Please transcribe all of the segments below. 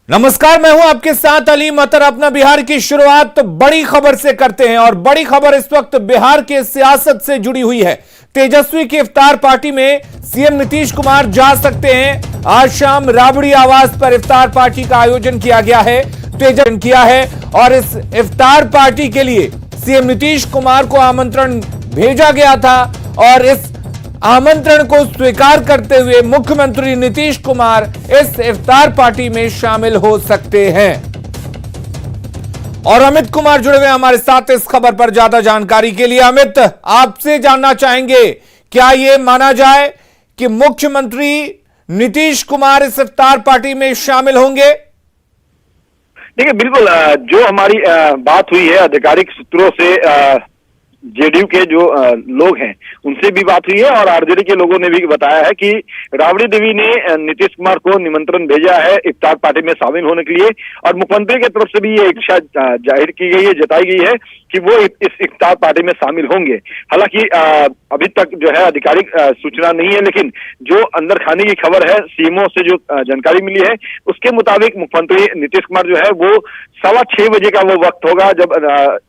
नमस्कार, मैं हूं आपके साथ अली मतर। अपना बिहार की शुरुआत बड़ी खबर से करते हैं और बड़ी खबर इस वक्त बिहार के सियासत से जुड़ी हुई है। तेजस्वी की इफ्तार पार्टी में सीएम नीतीश कुमार जा सकते हैं। आज शाम राबड़ी आवास पर इफ्तार पार्टी का आयोजन किया गया है, तेजस्वी किया है और इस इफ्तार पार्टी के लिए सीएम नीतीश कुमार को आमंत्रण भेजा गया था और इस आमंत्रण को स्वीकार करते हुए मुख्यमंत्री नीतीश कुमार इस इफ्तार पार्टी में शामिल हो सकते हैं। और अमित कुमार जुड़े हुए हमारे साथ इस खबर पर ज्यादा जानकारी के लिए। अमित, आपसे जानना चाहेंगे, क्या यह माना जाए कि मुख्यमंत्री नीतीश कुमार इस इफ्तार पार्टी में शामिल होंगे? देखिए, बिल्कुल जो हमारी बात हुई है आधिकारिक सूत्रों से, जेडीयू के जो लोग हैं उनसे भी बात हुई है और आरजेडी के लोगों ने भी बताया है कि राबड़ी देवी ने नीतीश कुमार को निमंत्रण भेजा है इफ्तार पार्टी में शामिल होने के लिए और मुख्यमंत्री की तरफ से भी ये इच्छा जाहिर की गई है, जताई गई है कि वो इस इफ्तार पार्टी में शामिल होंगे। हालांकि अभी तक जो है आधिकारिक सूचना नहीं है, लेकिन जो अंदर खाने की खबर है, सीएमओ से जो जानकारी मिली है उसके मुताबिक मुख्यमंत्री नीतीश कुमार जो है वो 6:15 बजे का वो वक्त होगा जब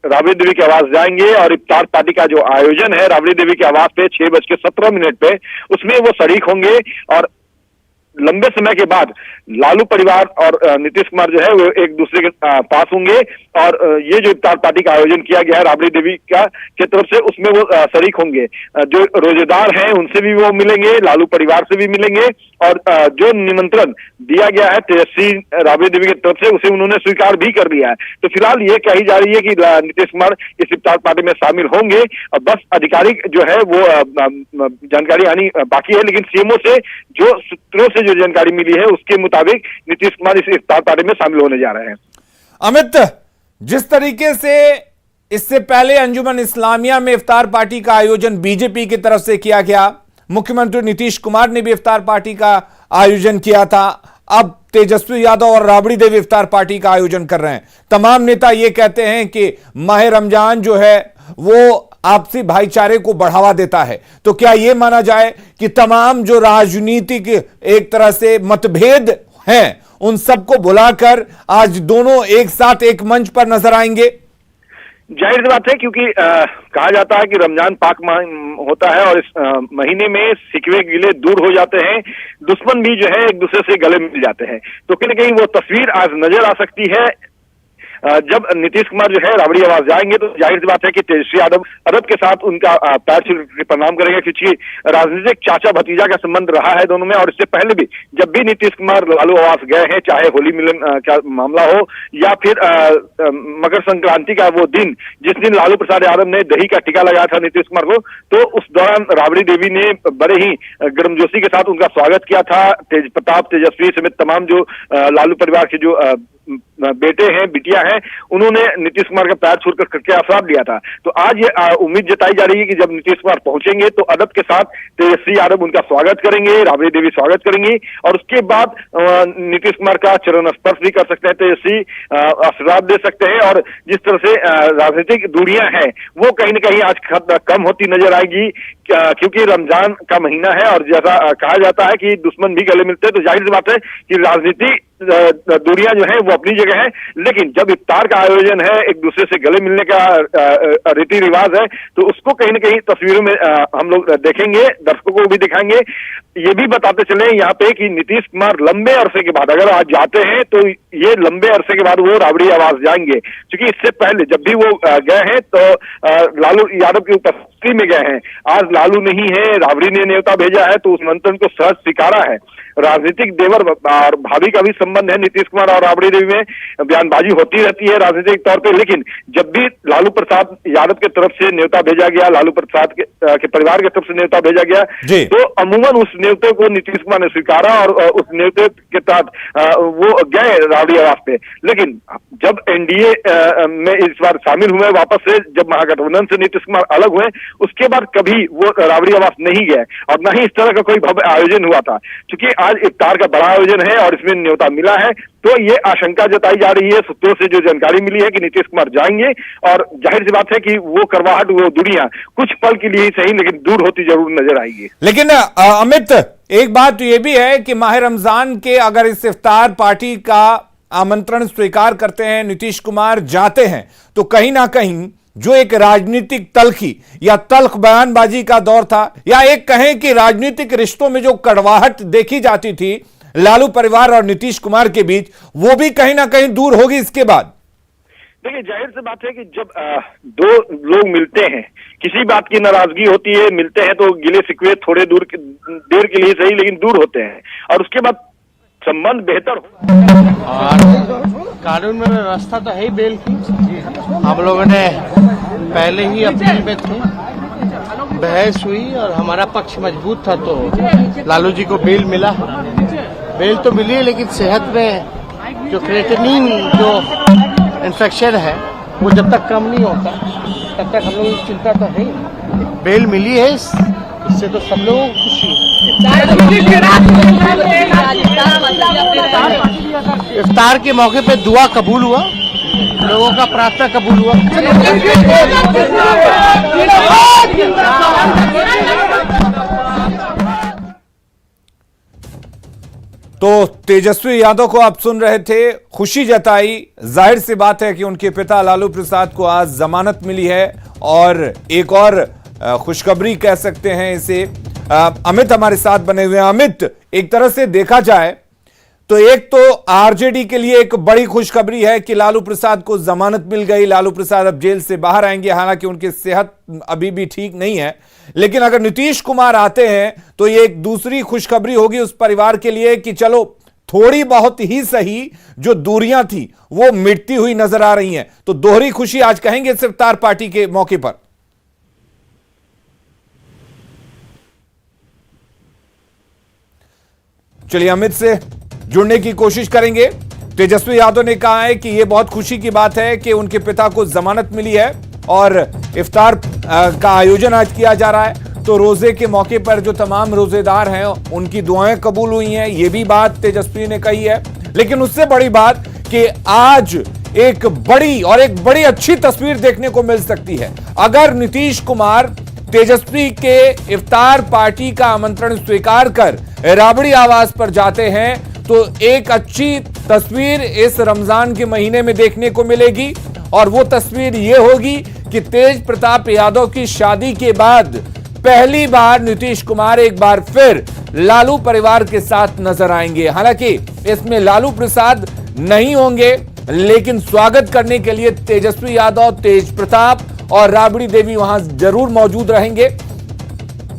राबड़ी देवी के आवास जाएंगे और इफ्तार पार्टी का जो आयोजन है राबड़ी देवी के आवास पे 6:17 पे, उसमें वो शरीक होंगे। और लंबे समय के बाद लालू परिवार और नीतीश कुमार जो है वो एक दूसरे के पास होंगे और ये जो इफ्तार पार्टी का आयोजन किया गया है राबड़ी देवी का की तरफ से, उसमें वो शरीक होंगे। जो रोजेदार हैं उनसे भी वो मिलेंगे, लालू परिवार से भी मिलेंगे और जो निमंत्रण दिया गया है तेजस्वी राबड़ी देवी की तरफ से उसे उन्होंने स्वीकार भी कर लिया है। तो फिलहाल ये कही जा रही है कि नीतीश कुमार इस इफ्तार पार्टी में शामिल होंगे और बस आधिकारिक जो है वो जानकारी आनी बाकी है। लेकिन सीएमओ से जो सूत्रों से जो जानकारी मिली है उसके मुताबिक नीतीश कुमार इस इफ्तार पार्टी में शामिल होने जा रहे हैं। अमित, जिस तरीके से इससे पहले अंजुमन इस्लामिया में इफ्तार पार्टी का आयोजन बीजेपी की तरफ से किया गया, मुख्यमंत्री नीतीश कुमार ने भी इफ्तार पार्टी का आयोजन किया था, अब तेजस्वी यादव और राबड़ी देवी इफ्तार पार्टी का आयोजन कर रहे हैं। तमाम नेता यह कहते हैं कि माह रमजान जो है वो आपसी भाईचारे को बढ़ावा देता है। तो क्या यह माना जाए कि तमाम जो राजनीतिक एक तरह से मतभेद हैं उन सबको भुलाकर आज दोनों एक साथ एक मंच पर नजर आएंगे? जाहिर सी बात है, क्योंकि कहा जाता है कि रमजान पाक होता है और इस महीने में सिकवे गिले दूर हो जाते हैं, दुश्मन भी जो है एक दूसरे से गले मिल जाते हैं। तो कहीं ना कहीं वो तस्वीर आज नजर आ सकती है जब नीतीश कुमार जो है राबड़ी आवास जाएंगे। तो जाहिर सी बात है कि तेजस्वी यादव अदब के साथ उनका पैर छू के प्रणाम करेंगे, क्योंकि राजनीतिक चाचा भतीजा का संबंध रहा है दोनों में। और इससे पहले भी जब भी नीतीश कुमार लालू आवास गए हैं, चाहे होली मिलन का मामला हो या फिर मकर संक्रांति का वो दिन जिस दिन लालू प्रसाद यादव ने दही का टीका लगाया था नीतीश कुमार को, तो उस दौरान राबड़ी देवी ने बड़े ही गर्मजोशी के साथ उनका स्वागत किया था। तेज प्रताप, तेजस्वी समेत तमाम जो लालू परिवार के जो बेटे हैं, बिटिया हैं, उन्होंने नीतीश कुमार का पैर छूकर करके आशीर्वाद लिया था। तो आज ये उम्मीद जताई जा रही है कि जब नीतीश कुमार पहुंचेंगे तो अदब के साथ तेजस्वी यादव उनका स्वागत करेंगे, राबड़ी देवी स्वागत करेंगी और उसके बाद नीतीश कुमार का चरण स्पर्श भी कर सकते हैं, तेजस्वी आशीर्वाद दे सकते हैं। और जिस तरह से राजनीतिक दूरियां हैं वो कहीं ना कहीं आज कम होती नजर आएगी, क्योंकि रमजान का महीना है और जैसा कहा जाता है कि दुश्मन भी गले मिलते हैं। तो जाहिर सी बात है कि राजनीति दूरियां जो है वो अपनी जगह है, लेकिन जब इफ्तार का आयोजन है, एक दूसरे से गले मिलने का रीति रिवाज है, तो उसको कहीं ना कहीं तस्वीरों में हम लोग देखेंगे, दर्शकों को भी दिखाएंगे। ये भी बताते चले यहाँ पे कि नीतीश कुमार लंबे अरसे के बाद अगर आज जाते हैं तो ये लंबे अरसे के बाद वो राबड़ी आवास जाएंगे, क्योंकि इससे पहले जब भी वो गए हैं तो लालू यादव की उपस्थिति में गए हैं। आज लालू नहीं है, राबड़ी ने न्योता भेजा है तो उस मंत्रण को सहज स्वीकारा है। राजनीतिक देवर और भाभी का भी संबंध है नीतीश कुमार और राबड़ी देवी में, बयानबाजी होती रहती है राजनीतिक तौर पे। लेकिन जब भी लालू प्रसाद यादव की तरफ से न्योता भेजा गया, लालू प्रसाद के परिवार की तरफ से न्योता भेजा गया, तो अमूमन उस न्योते को नीतीश कुमार ने स्वीकारा और उस न्योते के तहत वो गए राबड़ी आवास पे। लेकिन जब एनडीए में इस बार शामिल हुए वापस से, जब महागठबंधन से नीतीश कुमार अलग हुए, उसके बाद कभी वो राबड़ी आवास नहीं गए और न ही इस तरह का कोई भव्य आयोजन हुआ था। क्योंकि आज इफ्तार का बड़ा आयोजन है और इसमें न्योता मिला है, तो ये आशंका जताई जा रही है, सूत्रों से जो जानकारी मिली है कि नीतीश कुमार जाएंगे और जाहिर सी बात है कि वो करवाहट, वो दूरियां कुछ पल के लिए ही सही लेकिन दूर होती जरूर नजर आएगी। लेकिन अमित, एक बात तो ये भी है कि माह रमजान के अगर इस इफ्तार पार्टी का आमंत्रण स्वीकार करते हैं, नीतीश कुमार जाते हैं, तो कहीं ना कहीं जो एक राजनीतिक तल्खी या तल्ख बयानबाजी का दौर था, या एक कहें कि राजनीतिक रिश्तों में जो कड़वाहट देखी जाती थी लालू परिवार और नीतीश कुमार के बीच, वो भी कहीं ना कहीं दूर होगी इसके बाद। देखिए, जाहिर सी बात है कि जब दो लोग मिलते हैं, किसी बात की नाराजगी होती है, मिलते हैं तो गिले शिकवे थोड़े देर के लिए सही लेकिन दूर होते हैं, और उसके बाद संबंध बेहतर हो। और कानून में व्यवस्था तो है ही बेल की। हम लोगों ने पहले ही अपील में थे, बहस हुई और हमारा पक्ष मजबूत था, तो लालू जी को बेल मिला। बेल तो मिली है, लेकिन सेहत में जो क्रिएटिनिन जो इन्फेक्शन है वो जब तक कम नहीं होता तब तक हम लोगों की चिंता तो है। बेल मिली है, इससे तो सब लोगों को खुशी है। इफ्तार के मौके पे दुआ कबूल हुआ, लोगों का प्रार्थना कबूल हुआ। तो तेजस्वी यादव को आप सुन रहे थे, खुशी जताई। जाहिर सी बात है कि उनके पिता लालू प्रसाद को आज जमानत मिली है, और एक और खुशखबरी कह सकते हैं इसे। अमित हमारे साथ बने हुए हैं। अमित, एक तरह से देखा जाए तो एक तो आरजेडी के लिए एक बड़ी खुशखबरी है कि लालू प्रसाद को जमानत मिल गई, लालू प्रसाद अब जेल से बाहर आएंगे, हालांकि उनकी सेहत अभी भी ठीक नहीं है। लेकिन अगर नीतीश कुमार आते हैं तो ये एक दूसरी खुशखबरी होगी उस परिवार के लिए कि चलो थोड़ी बहुत ही सही जो दूरियां थी वो मिटती हुई नजर आ रही हैं। तो दोहरी खुशी आज कहेंगे इस इफ्तार पार्टी के मौके पर। चलिए अमित से जुड़ने की कोशिश करेंगे। तेजस्वी यादव ने कहा है कि यह बहुत खुशी की बात है कि उनके पिता को जमानत मिली है और इफ्तार का आयोजन आज किया जा रहा है। तो रोजे के मौके पर जो तमाम रोजेदार हैं उनकी दुआएं कबूल हुई हैं, यह भी बात तेजस्वी ने कही है। लेकिन उससे बड़ी बात कि आज एक बड़ी अच्छी तस्वीर देखने को मिल सकती है। अगर नीतीश कुमार तेजस्वी के इफ्तार पार्टी का आमंत्रण स्वीकार कर राबड़ी आवास पर जाते हैं तो एक अच्छी तस्वीर इस रमजान के महीने में देखने को मिलेगी, और वो तस्वीर ये होगी कि तेज प्रताप यादव की शादी के बाद पहली बार नीतीश कुमार एक बार फिर लालू परिवार के साथ नजर आएंगे। हालांकि इसमें लालू प्रसाद नहीं होंगे, लेकिन स्वागत करने के लिए तेजस्वी यादव, तेज प्रताप और राबड़ी देवी वहां जरूर मौजूद रहेंगे।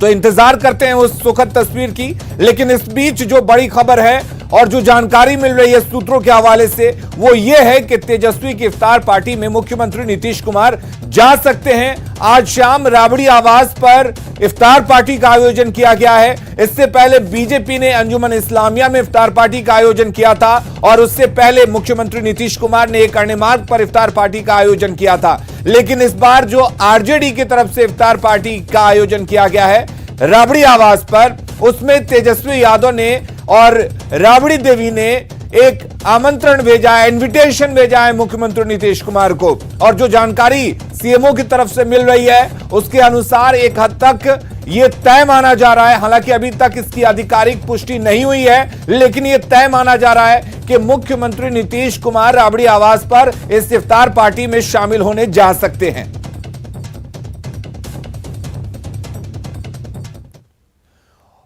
तो इंतजार करते हैं उस सुखद तस्वीर की। लेकिन इस बीच जो बड़ी खबर है और जो जानकारी मिल रही है सूत्रों के हवाले से, वो ये है कि तेजस्वी की इफ्तार पार्टी में मुख्यमंत्री नीतीश कुमार जा सकते हैं। आज शाम राबड़ी आवास पर इफ्तार पार्टी का आयोजन किया गया है। इससे पहले बीजेपी ने अंजुमन इस्लामिया में इफ्तार पार्टी का आयोजन किया था, और उससे पहले मुख्यमंत्री नीतीश कुमार ने एक अरण्य मार्ग पर इफ्तार पार्टी का आयोजन किया था। लेकिन इस बार जो आरजेडी की तरफ से इफ्तार पार्टी का आयोजन किया गया है राबड़ी आवास पर, उसमें तेजस्वी यादव ने और राबड़ी देवी ने एक आमंत्रण भेजा है, इनविटेशन भेजा है मुख्यमंत्री नीतीश कुमार को। और जो जानकारी सीएमओ की तरफ से मिल रही है उसके अनुसार एक हद तक यह तय माना जा रहा है, हालांकि अभी तक इसकी आधिकारिक पुष्टि नहीं हुई है, लेकिन यह तय माना जा रहा है कि मुख्यमंत्री नीतीश कुमार राबड़ी आवास पर इस इफ्तार पार्टी में शामिल होने जा सकते हैं।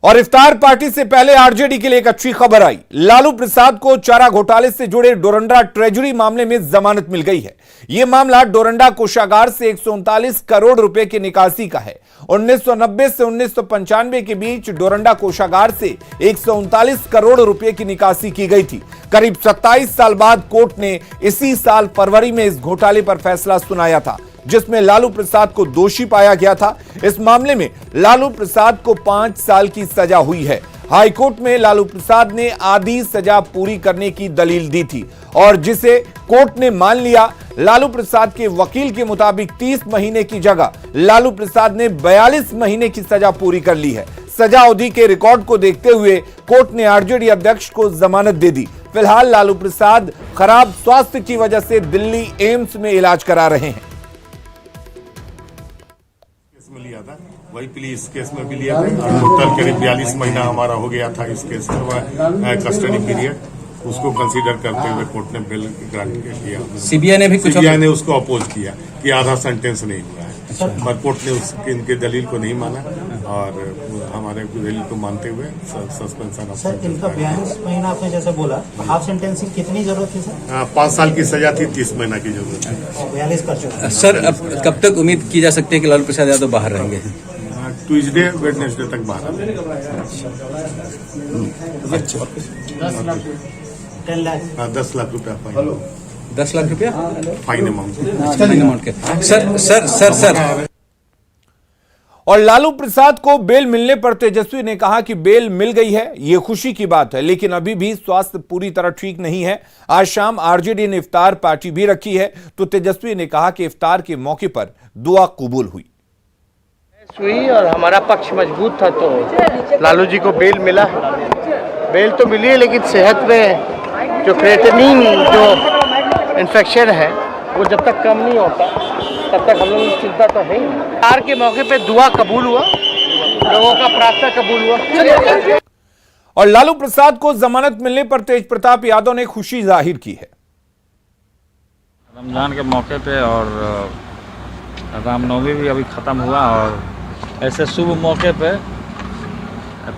और इफ्तार पार्टी से पहले आरजेडी के लिए एक अच्छी खबर आई। लालू प्रसाद को चारा घोटाले से जुड़े डोरंडा ट्रेजरी मामले में जमानत मिल गई है। यह मामला डोरंडा कोषागार से 139 करोड़ रुपए की निकासी का है। 1990 से 1995 के बीच डोरंडा कोषागार से 139 करोड़ रुपए की निकासी की गई थी। करीब 27 साल बाद कोर्ट ने इसी साल फरवरी में इस घोटाले पर फैसला सुनाया था, जिसमें लालू प्रसाद को दोषी पाया गया था। इस मामले में लालू प्रसाद को 5 साल की सजा हुई है। हाईकोर्ट में लालू प्रसाद ने आधी सजा पूरी करने की दलील दी थी, और जिसे कोर्ट ने मान लिया। लालू प्रसाद के वकील के मुताबिक 30 महीने की जगह लालू प्रसाद ने 42 महीने की सजा पूरी कर ली है। सजा अवधि के रिकॉर्ड को देखते हुए कोर्ट ने आरजेडी अध्यक्ष को जमानत दे दी। फिलहाल लालू प्रसाद खराब स्वास्थ्य की वजह से दिल्ली एम्स में इलाज करा रहे हैं। में लिया था, वही पुलिस केस में भी लिया था। टोटल करीब 42 महीना हमारा हो गया था इस केस का कस्टडी पीरियड। उसको कंसीडर करते हुए कोर्ट ने बेल ग्रांट किया। सीबीआई ने भी कुछ सीबीआई ने उसको अपोज किया कि आधा सेंटेंस नहीं हुआ है, पर कोर्ट ने इनके दलील को नहीं माना और हमारे दलील को मानते हुए सस्पेंशन। सर इनका 42 महीना आपने जैसे बोला, हाफ सेंटेंसिंग कितनी जरूरत थी सर? 5 साल की सजा थी, 30 महीना की जरूरत है। 42 कर चुके सर, अब कब तक उम्मीद की जा सकती है कि लालू प्रसाद यादव बाहर रहेंगे? ट्यूसडे वेडनेसडे तक बाहर। 10 लाख 10 लाख रुपया फाइन। 10 लाख रुपया फाइन अमाउंट के। सर और लालू प्रसाद को बेल मिलने पर तेजस्वी ने कहा कि बेल मिल गई है, यह खुशी की बात है, लेकिन अभी भी स्वास्थ्य पूरी तरह ठीक नहीं है। आज शाम आरजेडी ने इफ्तार पार्टी भी रखी है, तो तेजस्वी ने कहा कि इफ्तार के मौके पर दुआ कबूल हुई और हमारा पक्ष मजबूत था तो लालू जी को बेल मिला। बेल तो मिली है, लेकिन सेहत में जो क्रिएटिनिन जो इन्फेक्शन है वो जब तक कम नहीं होता तब तक हम लोगों की चिंता तो है ही। इफ्तार के मौके पे दुआ कबूल हुआ, लोगों का प्रार्थना कबूल हुआ। और लालू प्रसाद को जमानत मिलने पर तेज प्रताप यादव ने खुशी जाहिर की है। रमजान के मौके पे और रामनवमी भी अभी ख़त्म हुआ और ऐसे शुभ मौके पे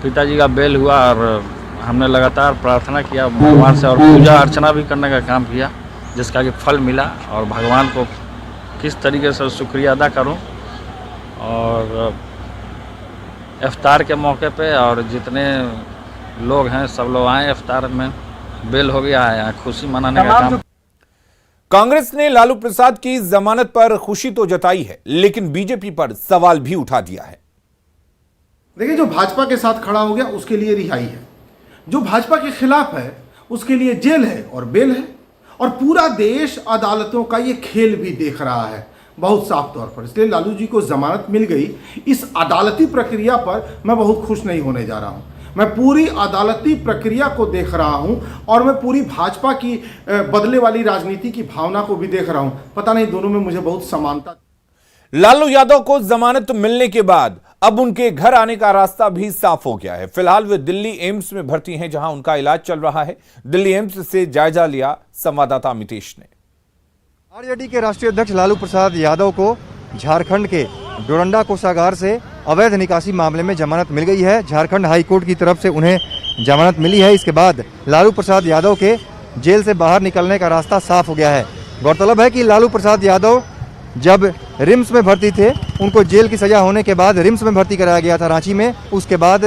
पिताजी का बेल हुआ और हमने लगातार प्रार्थना किया भगवान से और पूजा अर्चना भी करने का काम किया, जिसका कि फल मिला। और भगवान को किस तरीके से शुक्रिया अदा करूं। और इफ्तार के मौके पे और जितने लोग हैं सब लोग आए इफ्तार में, बेल हो गया है, खुशी मनाने का काम। कांग्रेस ने लालू प्रसाद की जमानत पर खुशी तो जताई है, लेकिन बीजेपी पर सवाल भी उठा दिया है। देखिए, जो भाजपा के साथ खड़ा हो गया उसके लिए रिहाई है, जो भाजपा के खिलाफ है उसके लिए जेल है और बेल है। और पूरा देश अदालतों का ये खेल भी देख रहा है बहुत साफ तौर पर। इसलिए लालू जी को जमानत मिल गई। इस अदालती प्रक्रिया पर मैं बहुत खुश नहीं होने जा रहा हूं। मैं पूरी अदालती प्रक्रिया को देख रहा हूं और मैं पूरी भाजपा की बदले वाली राजनीति की भावना को भी देख रहा हूं। पता नहीं, दोनों में मुझे बहुत समानता। लालू यादव को जमानत मिलने के बाद अब उनके घर आने का रास्ता भी साफ हो गया है। फिलहाल वे दिल्ली एम्स में भर्ती हैं, जहां उनका इलाज चल रहा है। दिल्ली एम्स से जायजा लिया संवाददाता अमितेश ने। आरजेडी के राष्ट्रीय अध्यक्ष लालू प्रसाद यादव को झारखंड के डोरंडा कोषागार से अवैध निकासी मामले में जमानत मिल गई है। झारखंड हाई कोर्ट की तरफ से उन्हें जमानत मिली है। इसके बाद लालू प्रसाद यादव के जेल से बाहर निकलने का रास्ता साफ हो गया है। गौरतलब है कि लालू प्रसाद यादव जब रिम्स में भर्ती थे, उनको जेल की सजा होने के बाद रिम्स में भर्ती कराया गया था रांची में। उसके बाद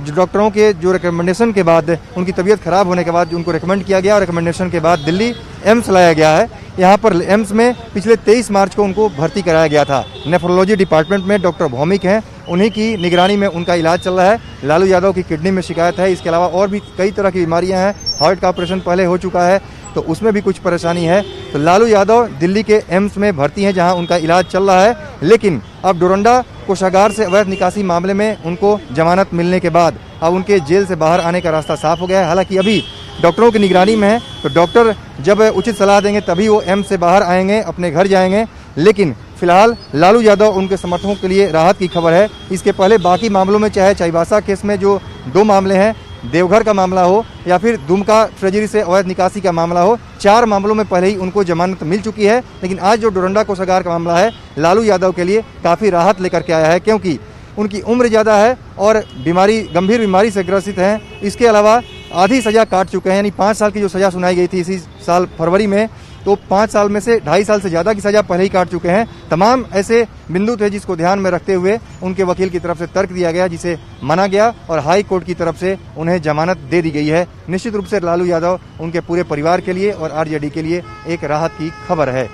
डॉक्टरों के जो रिकमेंडेशन के बाद उनकी तबीयत खराब होने के बाद उनको रिकमेंड किया गया और रिकमेंडेशन के बाद दिल्ली एम्स लाया गया है। यहाँ पर एम्स में पिछले 23 मार्च को उनको भर्ती कराया गया था। नेफ्रोलॉजी डिपार्टमेंट में डॉक्टर भौमिक हैं, उन्हीं की निगरानी में उनका इलाज चल रहा है। लालू यादव की किडनी में शिकायत है, इसके अलावा और भी कई तरह की बीमारियां हैं। हार्ट का ऑपरेशन पहले हो चुका है तो उसमें भी कुछ परेशानी है। तो लालू यादव दिल्ली के एम्स में भर्ती हैं, जहां उनका इलाज चल रहा है। लेकिन अब डोरंडा कोषागार से अवैध निकासी मामले में उनको जमानत मिलने के बाद अब उनके जेल से बाहर आने का रास्ता साफ हो गया है। हालांकि अभी डॉक्टरों की निगरानी में है, तो डॉक्टर जब उचित सलाह देंगे तभी वो एम्स से बाहर आएंगे, अपने घर जाएंगे। लेकिन फिलहाल लालू यादव उनके समर्थकों के लिए राहत की खबर है। इसके पहले बाकी मामलों में, चाहे चाईबासा केस में जो 2 मामले हैं, देवघर का मामला हो या फिर दुमका ट्रेजरी से अवैध निकासी का मामला हो, 4 मामलों में पहले ही उनको जमानत मिल चुकी है। लेकिन आज जो डोरंडा कोषागार का मामला है, लालू यादव के लिए काफ़ी राहत लेकर के आया है, क्योंकि उनकी उम्र ज़्यादा है और गंभीर बीमारी से ग्रसित हैं। इसके अलावा आधी सज़ा काट चुके हैं, यानी 5 साल की जो सज़ा सुनाई गई थी इसी साल फरवरी में, तो 5 साल में से 2.5 साल से ज़्यादा की सज़ा पहले ही काट चुके हैं। तमाम ऐसे बिंदु थे जिसको ध्यान में रखते हुए उनके वकील की तरफ से तर्क दिया गया, जिसे माना गया और हाई कोर्ट की तरफ से उन्हें जमानत दे दी गई है। निश्चित रूप से लालू यादव उनके पूरे परिवार के लिए और आरजेडी के लिए एक राहत की खबर है।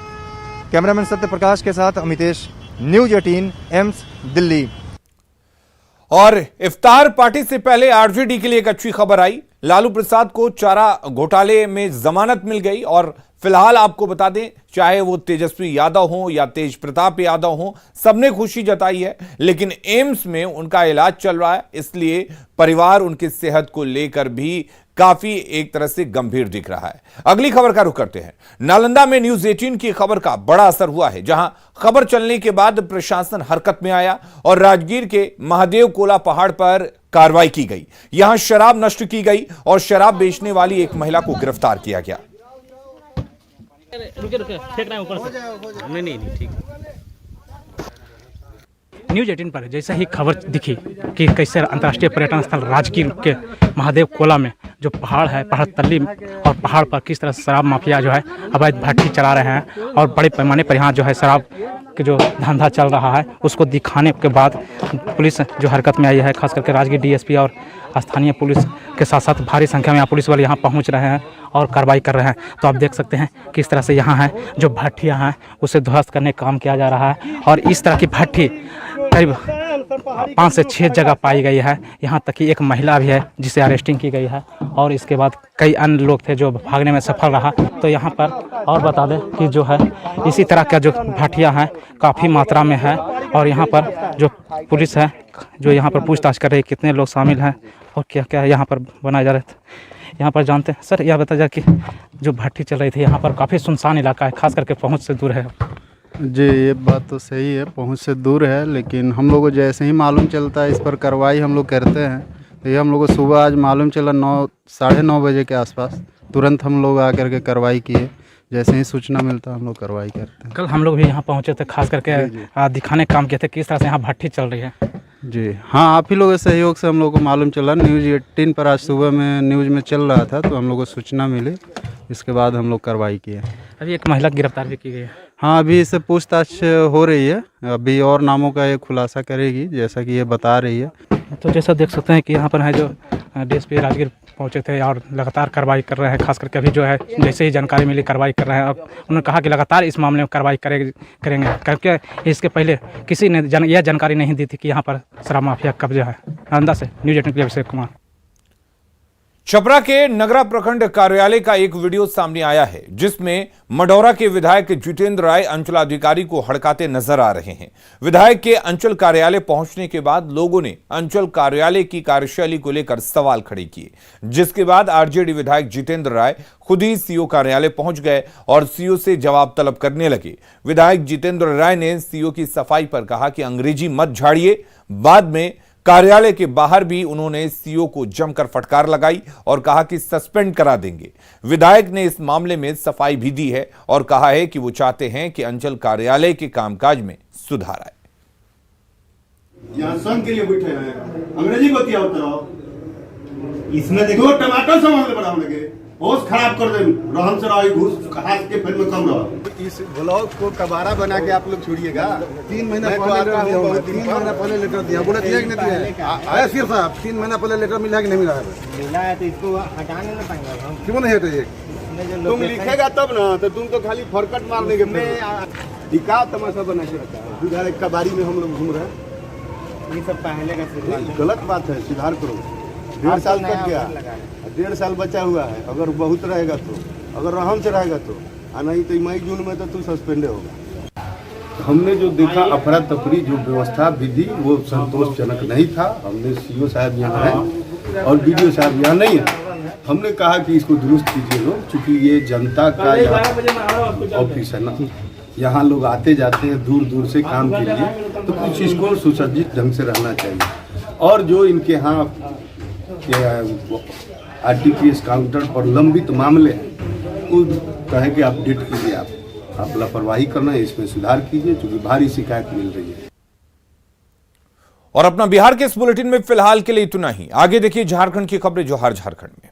कैमरामैन सत्य प्रकाश के साथ अमितेश, न्यूज 18 एम्स दिल्ली। और इफ्तार पार्टी से पहले आरजेडी के लिए एक अच्छी खबर आई। लालू प्रसाद को चारा घोटाले में जमानत मिल गई और फिलहाल आपको बता दें, चाहे वो तेजस्वी यादव हो या तेज प्रताप यादव हो, सबने खुशी जताई है, लेकिन एम्स में उनका इलाज चल रहा है, इसलिए परिवार उनकी सेहत को लेकर भी काफी एक तरह से गंभीर दिख रहा है। अगली खबर का रुख करते हैं। नालंदा में न्यूज 18 की खबर का बड़ा असर हुआ है, जहां खबर चलने के बाद प्रशासन हरकत में आया और राजगीर के महादेव कोला पहाड़ पर कार्रवाई की गई। यहां शराब नष्ट की गई और शराब बेचने वाली एक महिला को गिरफ्तार किया गया। रुके फेंकना है ऊपर से। नहीं ठीक। न्यूज 18 पर जैसे ही खबर दिखी कि कैसे अंतर्राष्ट्रीय पर्यटन स्थल राजगीर के महादेव कोला में जो पहाड़ है, पहाड़ तल्ली और पहाड़ पर किस तरह शराब माफिया जो है अवैध भट्टी चला रहे हैं और बड़े पैमाने पर यहाँ जो है शराब के जो धंधा चल रहा है, उसको दिखाने के बाद पुलिस जो हरकत में आई है, खास करके राजगीर डीएसपी और स्थानीय पुलिस के साथ साथ भारी संख्या में यहाँ पुलिस वाले यहाँ पहुँच रहे हैं और कार्रवाई कर रहे हैं। तो आप देख सकते हैं किस तरह से यहाँ है जो भट्टियाँ हैं उसे ध्वस्त करने का काम किया जा रहा है और इस तरह की भट्टी करीब 5 से 6 जगह पाई गई है। यहाँ तक कि एक महिला भी है जिसे अरेस्टिंग की गई है और इसके बाद कई अन्य लोग थे जो भागने में सफल रहा। तो यहाँ पर और बता दें कि जो है इसी तरह का जो भट्टियाँ हैं काफ़ी मात्रा में है और यहाँ पर जो पुलिस है जो यहाँ पर पूछताछ कर रही है कितने लोग शामिल हैं और क्या क्या यहाँ पर बनाए जा रहे थे, यहाँ पर जानते हैं। सर यह बताया जाए कि जो भट्टी चल रही थी यहाँ पर काफ़ी सुनसान इलाका है, खास करके पहुँच से दूर है। जी ये बात तो सही है, पहुंच से दूर है, लेकिन हम लोगों को जैसे ही मालूम चलता है इस पर कार्रवाई हम लोग करते हैं। तो ये हम लोग को सुबह आज मालूम चला 9-9:30 बजे के आसपास, तुरंत हम लोग आकर के कार्रवाई किए। जैसे ही सूचना मिलता हम लोग कार्रवाई करते हैं। कल हम लोग भी यहाँ पहुँचे थे, खास करके दिखाने का काम किए थे किस तरह से यहाँ भट्टी चल रही है। जी हाँ, आप ही लोगों के सहयोग से हम लोग को मालूम चला। न्यूज़ 18 पर आज सुबह में न्यूज़ में चल रहा था तो हम लोग को सूचना मिली, इसके बाद हम लोग कार्रवाई किए। अभी एक महिला गिरफ्तार भी की गई है। हाँ, अभी इससे पूछताछ हो रही है, अभी और नामों का ये खुलासा करेगी जैसा कि ये बता रही है। तो जैसा देख सकते हैं कि यहाँ पर है जो डीएसपी राजगीर पहुँचे थे और लगातार कार्रवाई कर रहे हैं, खास करके अभी जो है जैसे ही जानकारी मिली कार्रवाई कर रहे हैं। अब उन्होंने कहा कि लगातार इस मामले में कार्रवाई करेंगे क्योंकि इसके पहले किसी ने यह जानकारी नहीं दी थी कि यहाँ पर शराब माफिया कब्जा है। नालंदा से न्यूज 18 के लिए अभिषेक कुमार। छपरा के नगरा प्रखंड कार्यालय का एक वीडियो सामने आया है जिसमें मडौरा के विधायक जितेंद्र राय अंचलाधिकारी को हड़काते नजर आ रहे हैं। विधायक के अंचल कार्यालय पहुंचने के बाद लोगों ने अंचल कार्यालय की कार्यशैली को लेकर सवाल खड़े किए, जिसके बाद आरजेडी विधायक जितेंद्र राय खुद ही सीओ कार्यालय पहुंच गए और सीओ से जवाब तलब करने लगे। विधायक जितेंद्र राय ने सीओ की सफाई पर कहा कि अंग्रेजी मत झाड़िए। बाद में कार्यालय के बाहर भी उन्होंने सीओ को जमकर फटकार लगाई और कहा कि सस्पेंड करा देंगे। विधायक ने इस मामले में सफाई भी दी है और कहा है कि वो चाहते हैं कि अंचल कार्यालय के कामकाज में सुधार आए। यहाँ संघ के लिए बैठे हैं, अंग्रेजी बतिया उतरो, इसमें देखो टमाटर सामान ले बढ़ाने लगे, होश खराब कर दे, रहम से रहो, घूस खास के फिर में कम रहो। इस ब्लॉग को कबारा बना के आप लोग छोड़िएगा। 3 महीना पहले लेटर दिया, बोला दिया कि नहीं दिया? आया सिर साहब 3 महीना पहले लेटर मिला कि नहीं मिला है? मिला है तो इसको हटाने ना पाएंगे। क्यों नहीं हटेगा? तुम लिखेगा तब ना, तो तुम तो खाली फरकट मारने के दिखा तमाशा बना के रखा है। सुधार कबारी में हम लोग घूम रहे हैं, ये सब पहले का गलत बात है, सुधार करो। 1.5 साल कट गया, 1.5 साल बचा हुआ है। अगर बहुत रहेगा तो, अगर रहम से रहेगा तो, नहीं तो मई जून में तो तू सस्पेंड होगा। हमने जो देखा अफरा तफरी जो व्यवस्था विधि वो संतोषजनक नहीं था। हमने सीओ साहब यहाँ है और बीडीओ साहब यहाँ नहीं है, हमने कहा कि इसको दुरुस्त कीजिए लोग, चूँकि ये जनता का ऑफिस है ना, यहाँ लोग आते जाते हैं दूर दूर से काम के लिए, तो कुछ इसको सुसज्जित ढंग से रहना चाहिए। और जो इनके यहाँ RTPS काउंटर पर लंबित मामले हैं वो कहे कि अपडेट कीजिए, आप लापरवाही करना है, इसमें सुधार कीजिए, क्योंकि भारी शिकायत मिल रही है। और अपना बिहार के इस बुलेटिन में फिलहाल के लिए इतना ही। आगे देखिए झारखंड की खबरें जोहार झारखंड में।